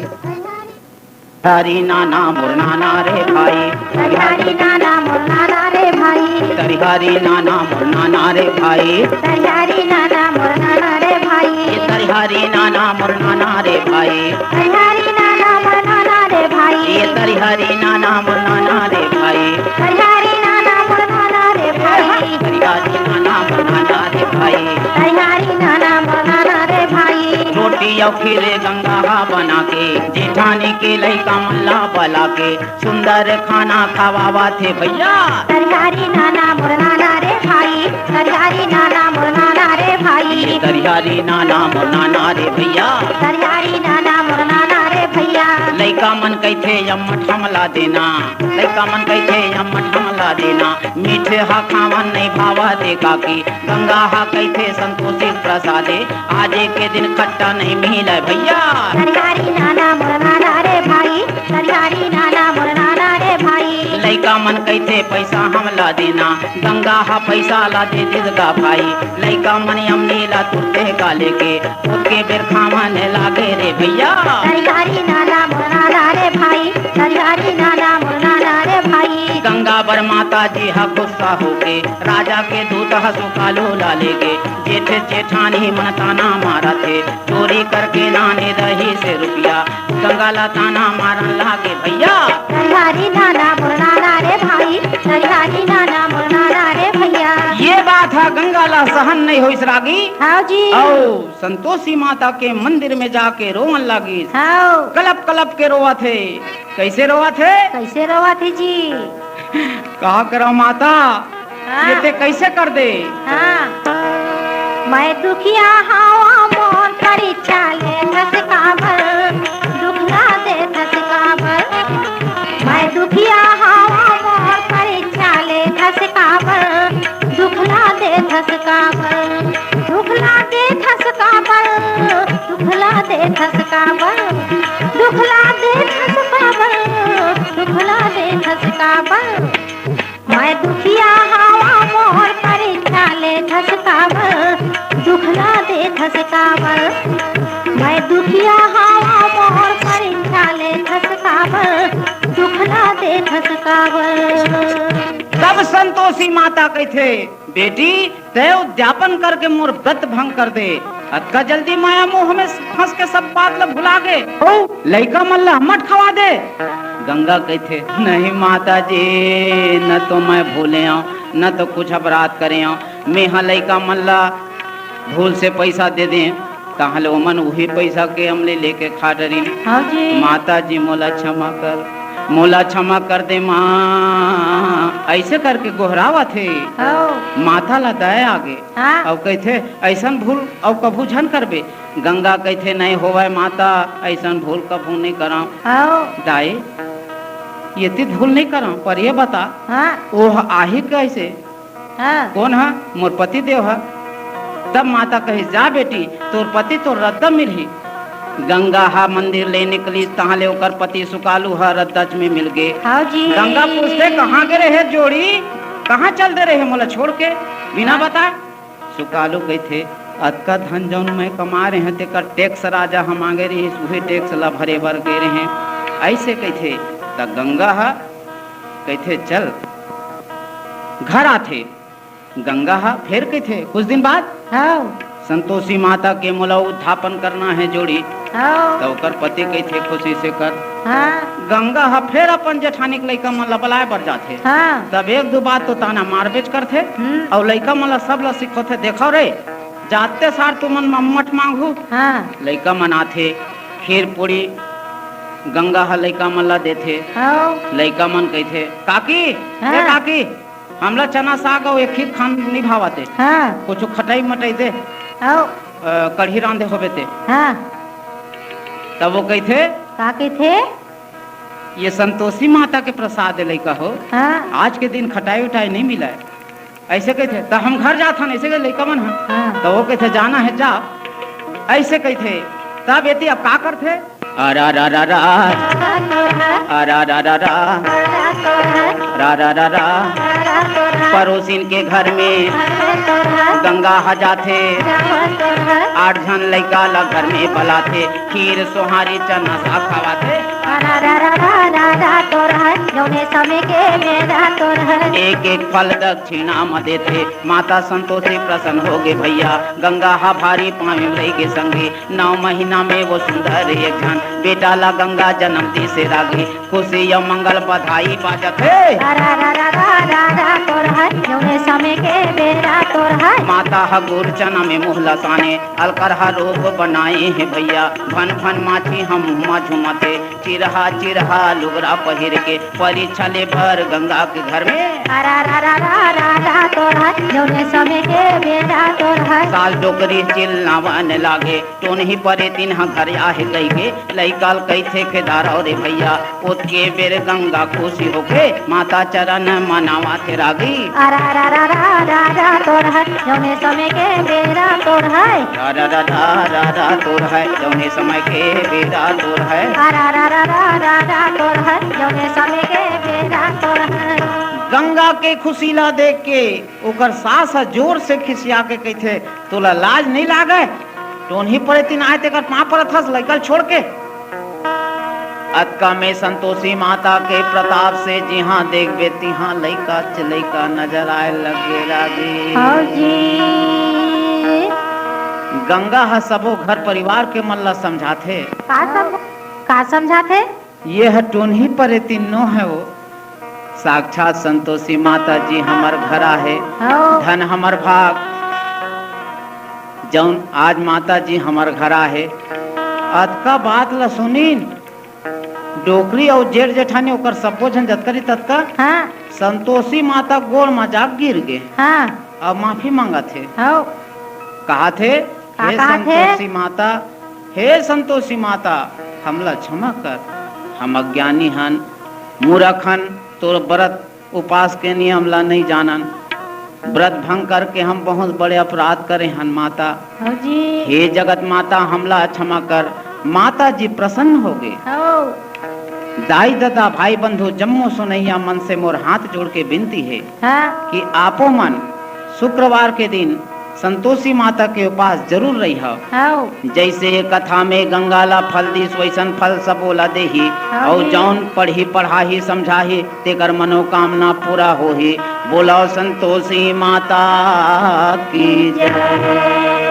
हरी नाना मुरनाना रे भाई तैयारी नाना मोरनाना रे भाई तरिहारी नाना मुरनाना रे भाई तैयारी नाना मोरनाना रे भाई ये तरिहारी नाना मुरनाना रे भाई तैयारी नाना मोरनाना रे भाई ये तरिहारी नाना मुरनाना रे भाई तैयारी नाना मोरनाना रे भाई तरिहारी नाना मुरनाना रे भाई तैयारी नाना मोरनाना रे भाई रोटी और खीरे गंगा बना के जेठानी के लइका मल्ला बला के सुंदर खाना खवावा थे भैया तैयारी नाना मोरनाना रे भाई तैयारी नाना मोरनाना रे भाई तरिहारी नाना मुरनाना रे भैया तैयारी नाना मोरनाना रे भैया लइका मन कहथे यम्मठ हमला देना लइका मन कहथे यम्मठ हमला देना मीठे हा खावन नहीं भावा दे काकी गंगा हा कहथे संतोषी प्रसादे आजे के दिन खट्टा नहीं मिले भैया तैयारी नाना मोरनाना रे भाई तैयारी नाना मोरनाना रे भाई लइका मन कहथे पैसा हमला देना गंगा हा पैसा ला दे दिलगा भाई लइका मन यमनी ला तुरते का लेके उसके बेर खावन लागे रे भैया तैयारी नाना मोरनाना रे भाई तैयारी नाना मोरनाना रे भाई गंगा बर माता जी हा गुस्सा होके राजा के दूत हा सुकालो ला लेगे जेठे जेठानी मन ताना मारा थे चोरी करके नाने दही से रुपया गंगा ला ताना मारन लागे भैया तैयारी नाना मोरनाना रे भाई तैयारी नाना मोरनाना रे भैया ये बात है गंगा ला सहन नहीं हो इस रागी हाँ जी आओ संतोषी माता के मंदिर में जाके रोवन लागी हाँ कलप कलप के रोवा थे कैसे रोवा थे कैसे रोवा थी जी कहा करो माता हाँ। ये ते कैसे कर दे हाँ मैं दुखिया हवा मोर परीक्षा ले धस काबर दुखला दे धस काबर मैं दुखिया हवा मोर परीक्षा ले धस काबर दुखला दे धस काबर दुखला दे धस काबर दुखला दे धस काबर दुखला दे धस काबर दुखला दे धस काबर मैं दुखिया हवा मोर परीक्षा ले धस काबर दुखला दे धस काबर मैं दुखिया हवा मोर परीक्षा ले धस काबर दुखला दे धस काबर तब संतोषी माता कहते बेटी तय उद्यापन करके मोर व्रत भंग कर दे अतका जल्दी माया मोह में फंस के सब बात ला भुला गे लइका मल्ला मत खवा दे गंगा कहते नहीं माता जी न तो मैं भूले हूँ न तो कुछ अपराध करे हूँ मैं हाँ लइका मल्ला भूल से पैसा दे दे ताहले ओमन वही पैसा के हमले लेके खा डरी हाँ जी माता जी मोला क्षमा कर दे माँ ऐसे करके गोहरावा थे हाँ माथा ला दया आगे हाँ और कहते ऐसन भूल और कभू झन करबे गंगा कहते नहीं होवे माता ऐसन भूल कभू नहीं कराऊं हाँ दाई ये ती भूल नहीं कराऊं पर ये बता हाँ ओह आही कैसे हाँ कौन है मोर पति देव है तब माता कहे जा बेटी तोर पति तो रद्द मिलही गंगा हा मंदिर ले निकली तहाँ ले ओकर पति सुकालू हा रद्दच में मिल गए। हाँ जी। गंगा पूछते कहाँ गे रहे जोड़ी, कहाँ चल दे रहे मोला छोड़ के बिना बताए। सुकालू कहते अतका धन जौन मैं कमा रहे हैं तेकर टैक्स राजा हम मांगे रही वही टैक्स ला भरे भर गे रहे हैं ऐसे कहते। त गंगा हा कहते चल घर आते। गंगा हा फिर कहते कुछ दिन बाद हाँ संतोषी माता के मोला उत्थापन करना है जोड़ी। हाँ तो ओकर पति कहते खुशी से कर। हाँ गंगा हा फिर अपन जेठानी के लइका मन ला बुलाए बर जाथे। हाँ तब एक दो बात तो ताना मारबेच करथे और लइका मन ला सब ला सिखोथे देखो रे जाते सार तू मन मम्मट मांगू। हाँ लइका मन आथे खीर पूरी गंगा हा लइका मन ला देथे। हाँ लइका मन कहथे काकी हाँ। ए काकी हमला चना साग और एक ही खान नहीं भावाते हाँ कुछ खटाई मटाई दे हाँ कढ़ी रांधे होबे ते। हाँ तब वो कहथे का कहथे ये संतोषी माता के प्रसाद है लइका हो। हाँ आज के दिन खटाई उठाई नहीं मिला है ऐसे कहते। तो हम घर जाता ऐसे कहे लइका मन है। हाँ तो वो कहते जाना है जा ऐसे कहते। तब ये अब का करते अरा रा रा रा अरा रा रा रा रा रा रा रा पड़ोसिन के घर में गंगा हा जाथे 8 जन लइका ला घर में बलाथे खीर सोहारी चना साग खावाथे। एक एक फल दक्षिणा में देते माता संतोषी प्रसन्न हो गए भैया। गंगा हा भारी पावे लइके संगे 9 महीना में वो सुंदर एक जन बेटा ला गंगा जन्म दी से रागे खुशी या मंगल बधाई बाजत है। माता हा गुड़ चना में मुँह लसाने अलकरहा रोग बनाए हैं भैया। भन भन माछी हम हुमा झुमते चिरहा चिरहा लुगरा पहिर के परीक्षा ले भर गंगा के घर में। साल डोकरी चिल्लावन लागे तो नहीं परे तीन घर आहे गई के लइकाल कैथे खेदार और भैया ओतके बेर गंगा खुशी होके माता चरण मनावा थे रागी। समय के बेरा तोर है राधा तोर है जौने समय के बेरा तोर है। तोर है जौने समय के बेरा तोर है। गंगा के खुशीला देख के ओकर सास जोर से खिसिया के कहथे तोला लाज नहीं लागे टोनही पड़े तीन आए तेकर पाँव पड़त हस लइकल छोड़ के। अतका में संतोषी माता के प्रताप से जिहाँ देखबे तिहाँ लइका लइका नजर आए लगे रागी। हाँ जी गंगा हा सबो घर परिवार के मन ला समझाथे का समझाथे ये है टोनही परे तीनों है वो साक्षात संतोषी माता जी हमार घर आहे धन हमार भाग जौन आज माता जी हमार घर आहे। अतका बात ला सुनीन डोकरी और जेठ जेठानी ओकर सबो झन जतकरी ततका हाँ संतोषी माता गोड़ मजाक गिर गए। हाँ अब माफी मांगा थे हाँ कहा थे हे कहा थे? संतोषी माता हे संतोषी माता हमला क्षमा कर हम अज्ञानी हन मूर्ख हन तोर व्रत उपास के नियम ला नहीं जानन व्रत भंग करके हम बहुत बड़े अपराध करे हन माता। हाँ जी हे जगत माता हमला क्षमा कर। माता जी प्रसन्न हो गए। हाँ दाई दादा भाई बंधु जम्मो सुनैया मन से मोर हाथ जोड़ के विनती है हाँ कि आपो मन शुक्रवार के दिन संतोषी माता के उपास जरूर रही हो। हाँ जैसे कथा में गंगाला फल दी वैसन फल सबोला देही और जौन पढ़ी पढ़ाही समझाही तेकर मनोकामना पूरा होही। बोलो संतोषी माता की जय।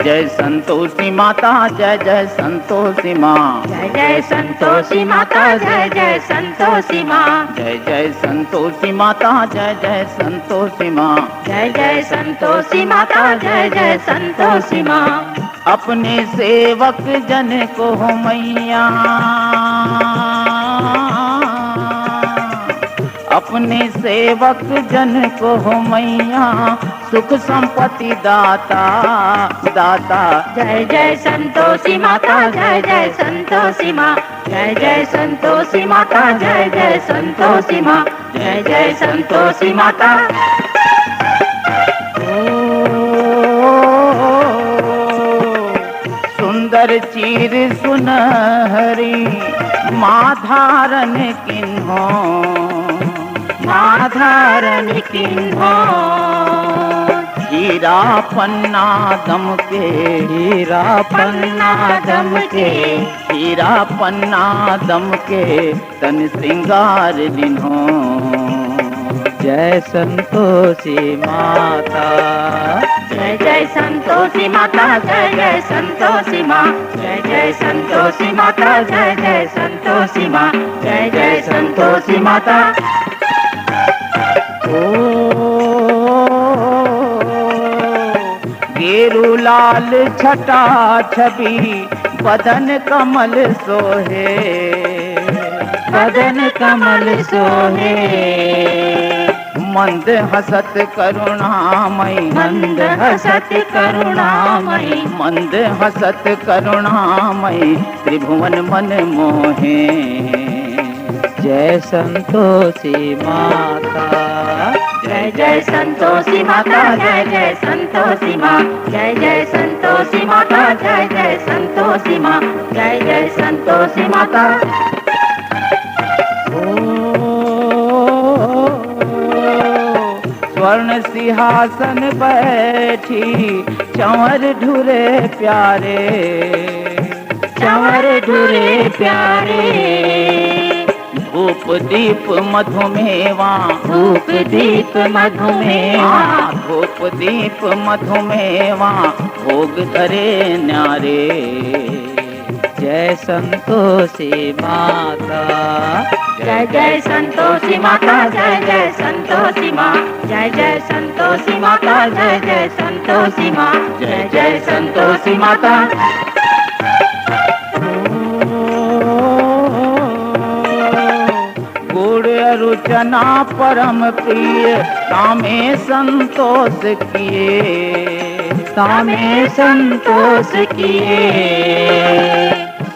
जय संतोषी माता जय जय संतोषी माँ जय जय संतोषी माता जय जय संतोषी माँ जय जय संतोषी माता जय जय संतोषी माँ जय जय संतोषी माता जय जय संतोषी माँ। अपने सेवक जन को मैया अपने सेवक जन को हो मैया सुख संपत्ति दाता दाता। जय जय संतोषी माता, जय जय संतोषी माँ, जय जय संतोषी माता, जय जय संतोषी माँ, जय जय संतोषी माता। सुंदर चीर सुनहरी माँ धारण किन्हो, माँ धारण किन्हो। हीरा पन्ना दम के, हीरा पन्ना दम के, हीरा पन्ना दम के तन श्रृंगार लिन्हो। जय संतोषी माता, जय जय संतोषी माता, जय जय संतोषी माँ, जय जय संतोषी माता, जय जय संतोषी माँ, जय जय संतोषी माता। गेरू लाल छटा छवि बदन कमल सोहे, बदन कमल सोहे। मंद हसत करुणामयी, मंद हसत करुणामयी, मंद हसत करुणामयी त्रिभुवन मन मोहे। जय संतोषी माता, जय जय संतोषी माता, जय जय संतोषी माँ, जय जय संतोषी माता, जय जय संतोषी माँ, जय जय संतोषी माता। स्वर्ण सिंहासन बैठी चंवर ढूरे प्यारे, चंवर ढूरे प्यारे। धूप दीप मधुमेवा, धूप दीप मधुमेवा, धूप दीप मधुमेवा भोग धरे न्यारे। जय संतोषी माता, जय जय संतोषी माता, जय जय संतोषी माँ, जय जय संतोषी माता, जय जय संतोषी माँ, जय जय संतोषी माता। गुड़ रुचना परम प्रिय तामे संतोष किए, तामे संतोष किए।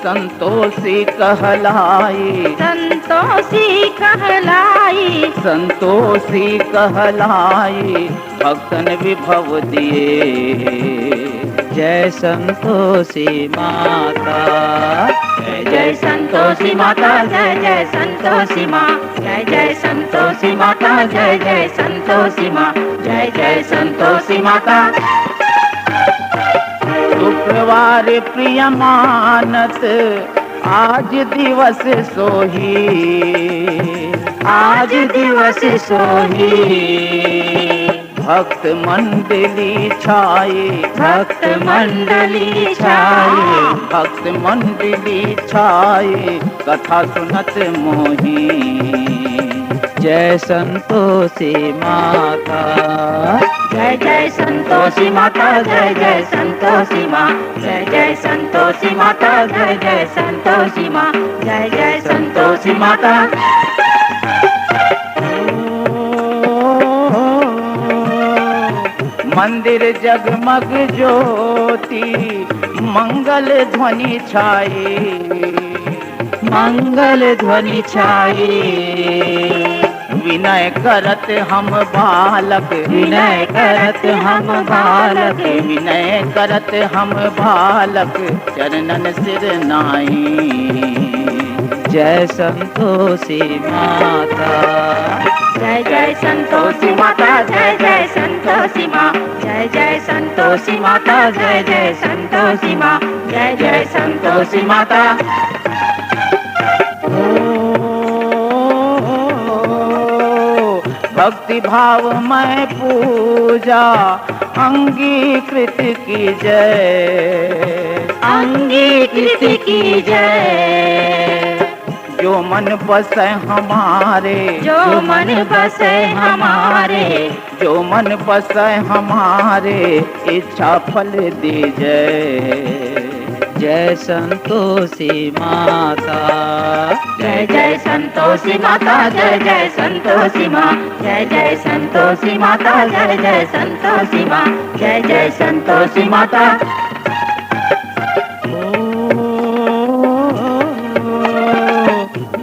संतोषी कहलाई, संतोषी कहलाई, संतोषी कहलाई भक्तन विभव दिए। जय संतोषी माता, जय जय संतोषी माता, जय जय संतोषी माँ, जय जय संतोषी माता, जय जय संतोषी माँ, जय जय संतोषी माता। शुक्रवार प्रिय मानत आज दिवस सोही, आज दिवस सोही। भक्त मंडली छाई, भक्त मंडली छाई, भक्त मंडली छाई कथा सुनत मोही। जय संतोषी माता, जय जय संतोषी माता, जय जय संतोषी माँ, जय जय संतोषी माता, जय जय संतोषी माँ, जय जय संतोषी माता। मंदिर जगमग ज्योति मंगल ध्वनि छाई, मंगल ध्वनि छाई। विनय करत हम बालक, विनय करत हम बालक, विनय करत हम बालक चरणन सिर नाई। जय संतोषी माता, जय जय संतोषी माता, जय जय संतोषी माँ, जय जय संतोषी माता, जय जय संतोषी माँ, जय जय संतोषी माता। भक्ति भाव में पूजा अंगीकृत की जय, अंगीकृत की जय। जो मन बसे हमारे, जो मन बसे हमारे, जो मन बसे हमारे इच्छा फल दीजय। जय संतोषी माता। जय जय संतोषी माता, जय जय संतोषी माँ, जय जय संतोषी माता, जय जय संतोषी माँ, जय जय संतोषी माता।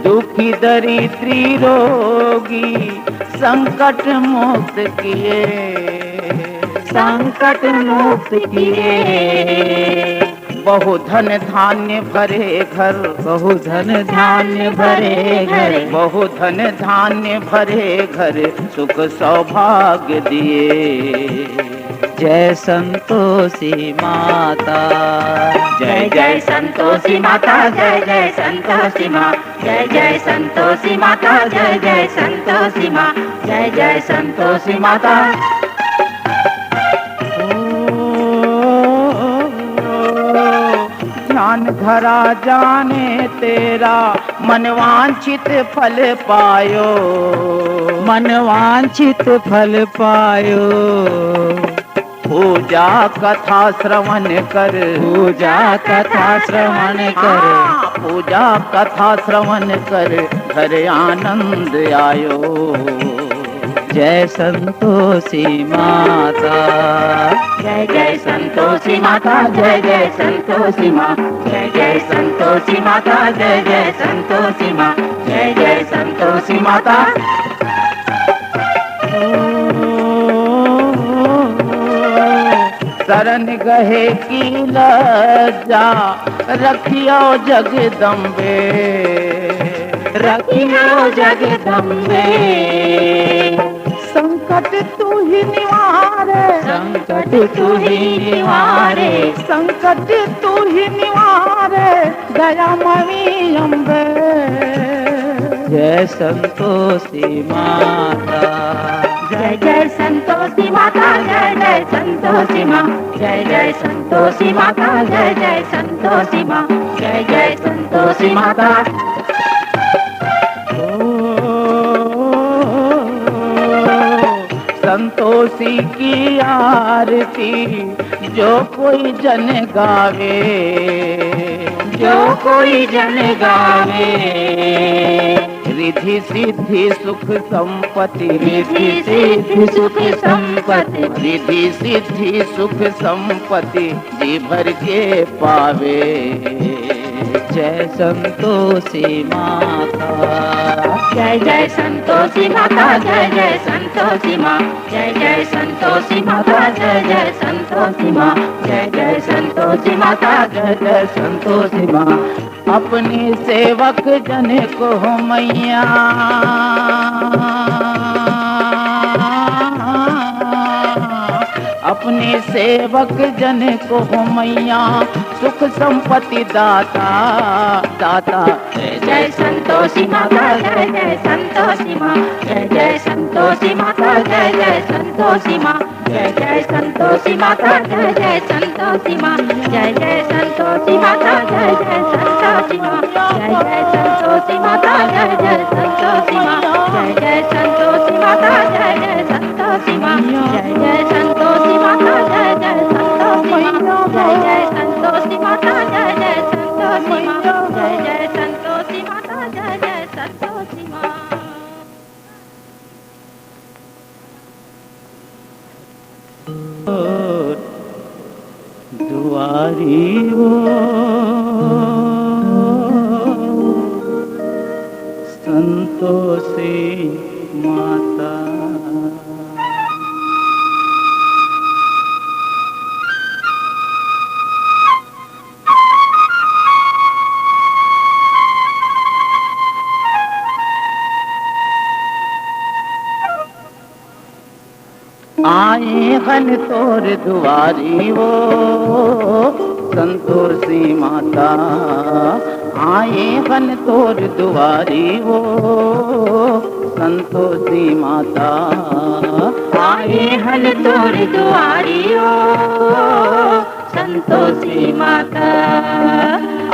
दुखी दरिद्री रोगी संकट मुक्त किए, संकट मुक्त किए। बहु धन धान्य भरे घर, बहु धन धान्य भरे घर, बहु धन धान्य भरे घर, सुख सौभाग्य दिए। जय संतोषी माता। जय जय संतोषी माता, जय जय संतोषी माँ, जय जय संतोषी माता, जय जय संतोषी माँ, जय जय संतोषी माता। ध्यान धरा जाने तेरा मनवांछित फल पायो, मनवांछित फल पायो। पूजा कथा श्रवण कर, पूजा कथा श्रवण कर, पूजा कथा श्रवण कर, घर आनंद आयो। जय संतोषी माता। जय जय संतोषी माता, जय जय संतोषी माँ, जय जय संतोषी माता, जय जय संतोषी माँ, जय जय संतोषी माता। शरण गहे की लज्जा रखियो जगदम्बे, रखियो जगदम्बे। संकट तू ही निवारे, संकट तू ही निवारे, संकट तू ही निवारे, दयामयी अम्बे। जय संतोषी माता। जय जय संतोषी माता, जय जय संतोषी माँ, जय जय संतोषी माता, जय जय संतोषी माँ, जय जय संतोषी माता। संतोषी की आरती जो कोई जन गावे, जो कोई जन गावे। रिद्धि सिद्धि सुख संपत्ति, रिद्धि सिद्धि सुख संपत्ति, रिद्धि सिद्धि सुख संपत्ति जी भर के पावे। जय संतोषी माता। जय जय संतोषी माता, जय जय संतोषी माँ, जय जय संतोषी माता, जय जय संतोषी माँ, जय जय संतोषी माता, जय जय संतोषी माँ। अपने सेवक जन को मैया अपने सेवक जन को मैया सुख संपत्ति दाता दाता। जय जय संतोषी माता, जय जय संतोषी माँ, जय जय संतोषी माता, जय जय संतोषी माँ, जय जय संतोषी माता, जय जय संतोषी माँ, जय जय संतोषी माता, जय जय संतोषी माँ, जय जय संतोषी माता, जय जय संतोषी माँ, जय जय संतोषी माता, जय जय संतोषी माँ, जय जय संतोषी माता, जय जय संतोषी माँ, जय जय संतोषी माता, जय जय संतोषी माँ, जय जय संतोषी माता, जय जय संतोषी माँ। दुआरी वो संतोषी माता। आए हन तोर दुआरी वो संतोषी माता। आए हन तोर दुआरी वो संतोषी माता। आए हन तोर दुआरी ओ संतोषी माता।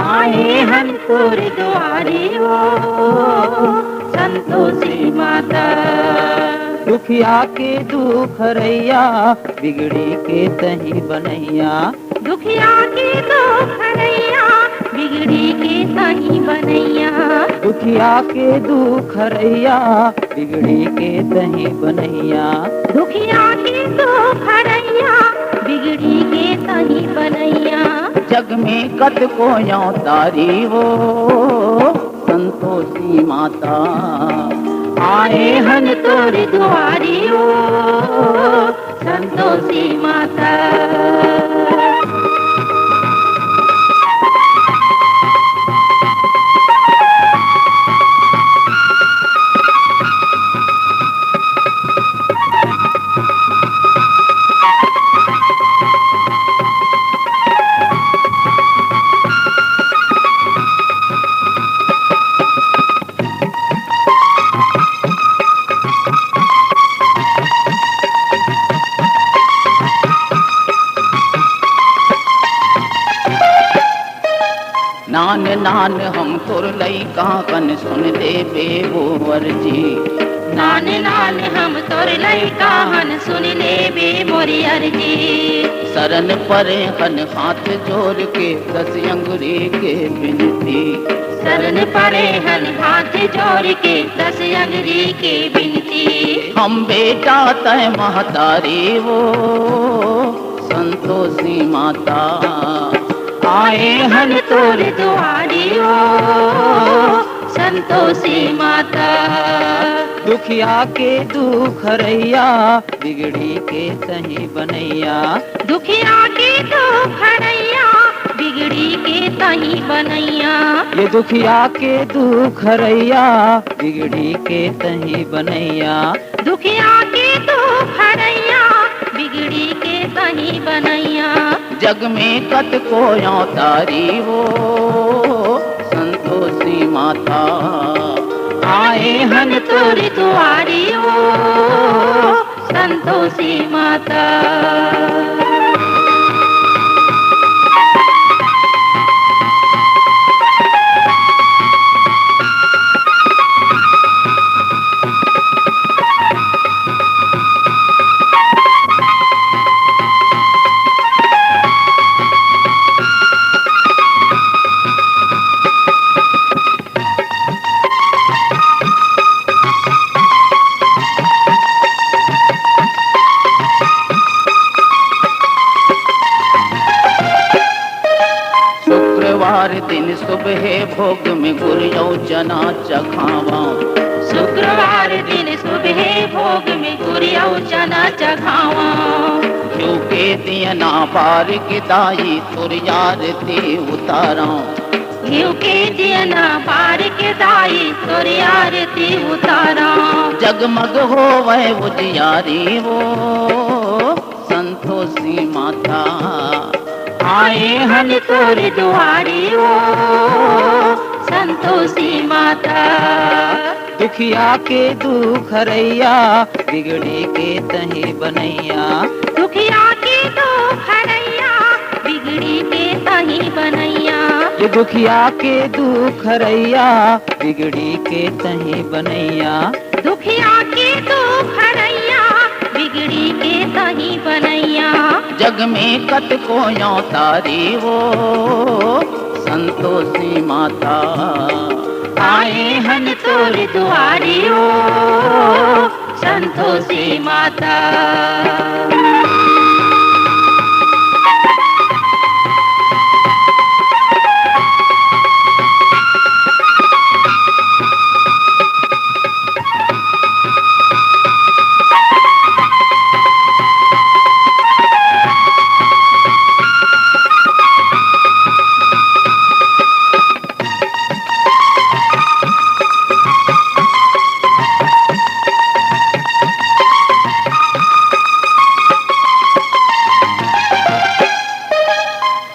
आए हन तोर दुआरी ओ संतोषी माता। दुखिया के दुख रैया बिगड़ी के तही बनैया। दुखिया की तो खरैया बिगड़ी के तही बनैया। दुखिया के दुख हरैया बिगड़ी के तही बनैया। दुखिया की तो खरैया बिगड़ी के तही बनैया। जग में कत को यो तारी हो संतोषी माता। आए हन तोर दुआरी ओ संतोषी माता। नान नान हम तोर लइका कन सुन दे बेबोवर जी। नान नान हम तोर लइका हन सुन ले बे मोरी अर्जी। शरण परे हन हाथ जोड़ के 10 अंगुरी के बिनती। शरण परे हन हाथ जोड़ के 10 अंगुरी के बिनती। हम बेटा तय महतारी वो संतोषी माता। आए हन तोर दुआरी ओ संतोषी माता। दुखिया के दुख हरैया बिगड़ी के तही बनैया। दुखिया की तो खरैया बिगड़ी के तही बनैया। ये दुखिया के दुख हरैया बिगड़ी के तही बनैया। दुखिया की तो खरैया बिगड़ी के तही बनैया। जग में कत को यो तारी हो संतोषी माता। आए हन तोर दुआरी ओ संतोषी माता। शुक्रवार दिन सुबह भोग में गुरियो चना चखावा। शुक्रवार दिन सुबह भोग में गुरियो चना चखावा। घ्यू के दियना पार के दाई तुरियारती उतारा। घ्यू के दियना पार के दाई तोरी आरती उतारा। जगमग हो वह उजियारी वो संतोषी माता। आए हन तोर दुआरी ओ संतोषी माता। दुखिया के दुख हरैया बिगड़ी के तही बनैया। दुखिया की तो खरैया बिगड़ी के तही बनैया। ये दुखिया के दुख हरैया बिगड़ी के तही बनैया। दुखिया की तो खरैया बिगड़ी के तही बनैया। जग में कत को यो तारी वो संतोषी माता। आए हन तोर दुआरी ओ संतोषी माता।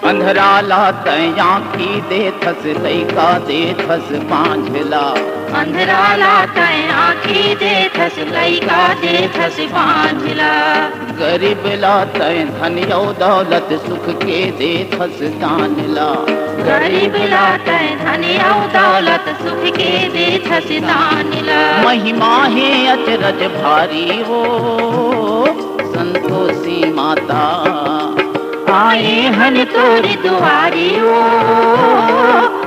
अंधराला तया की दे थस लैका दे थस पांझला। अंधराला तय आँखी दे थस लैका दे थस बांझला। गरीब ला तय धनियो दौलत सुख के दे थस दानला। गरीब ला तय धनियो दौलत सुख के दे थस दानला। महिमा है अचरज भारी वो संतोषी माता। आए हन तोरी दुआरी ओ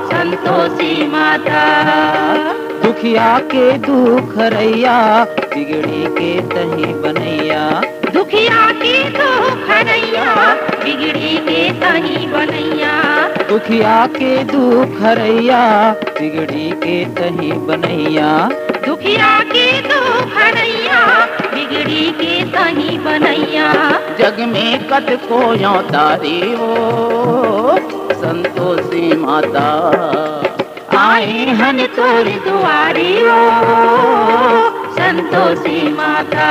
संतोषी माता। दुखिया के दुख रैया बिगड़ी के तही बनैया। दुखिया की दुख रैया बिगड़ी के तही बनैया। दुखिया के दुख रैया बिगड़ी के तही बनैया। दुखिया की दुख रैया बिगड़ी के तही बनैया। जग में कत को यो तारी ओ संतोषी माता। आए हन तोरी दुआरी ओ संतोषी माता।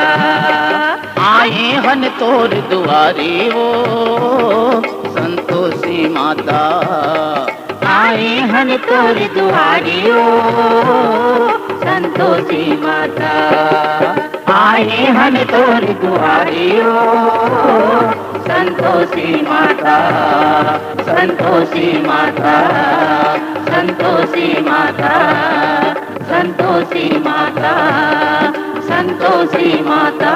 आए हन तोर दुआरी ओ संतोषी माता। आए हन तोरी दुआरी ओ संतोषी माता। आए हन तोरी दुआरी ओ संतोषी माता। संतोषी माता। संतोषी माता। संतोषी माता। संतोषी माता।